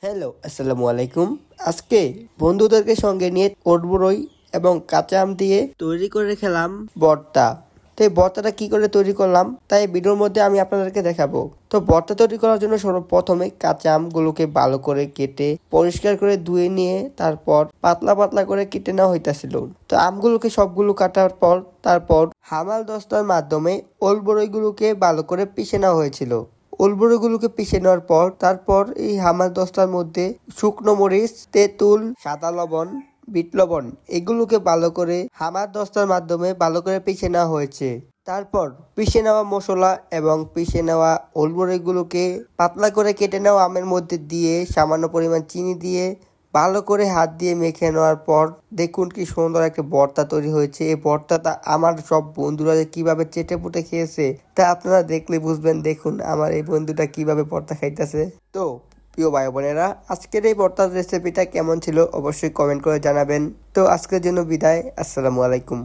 Hello, আসসালামু আলাইকুম। আজকে বন্ধুদেরকে সঙ্গে নিয়ে টক এবং কাঁচা আম দিয়ে তৈরি করে খেলাম ভর্তা। তো এই ভর্তাটা কি করে তৈরি করলাম তাই ভিডিওর মধ্যে আমি আপনাদেরকে দেখাবো। তো ভর্তা তৈরি করার জন্য সর্বপ্রথমে কাঁচা আমগুলোকে ভালো করে কেটে পরিষ্কার করে ধুয়ে নিয়ে তারপর পাতলা পাতলা করে কেটে নেওয়া হইতাছিল। তো আমগুলোকে সবগুলো কাটার পর তারপর হামাল দস্তার মাধ্যমে ওল বড়ইগুলোকে ভালো করে পিষে নেওয়া হয়েছিল। ওলবড়িগুলোকে পিষে নেওয়ার পর তারপর এই হামাল দস্তার মধ্যে শুকনো মরিচ, তেঁতুল, সাদা লবণ, বিট লবণ এগুলোকে ভালো করে হামাল দস্তার মাধ্যমে ভালো করে পিষে নেওয়া হয়েছে। তারপর পিষে নেওয়া মশলা এবং পিষে নেওয়া ওলবড়িগুলোকে পাতলা করে কেটে নেওয়া আমের মধ্যে দিয়ে সামান্য পরিমাণ চিনি দিয়ে ভালো করে হাত দিয়ে মেখে নেওয়ার পর দেখুন কি সুন্দর একটা ভর্তা তৈরি হয়েছে। এই ভর্তাটা আমার সব বন্ধুরা যে কিভাবে চেটে পুটে খেয়েছে তা আপনারা দেখলে বুঝবেন। দেখুন আমার এই বন্ধুটা কিভাবে ভর্তা খাইতেছে। তো প্রিয় ভাই বোনেরা, আজকের এই ভর্তার রেসিপিটা কেমন ছিল অবশ্যই কমেন্ট করে জানাবেন। তো আজকের জন্য বিদায়, আসসালামু আলাইকুম।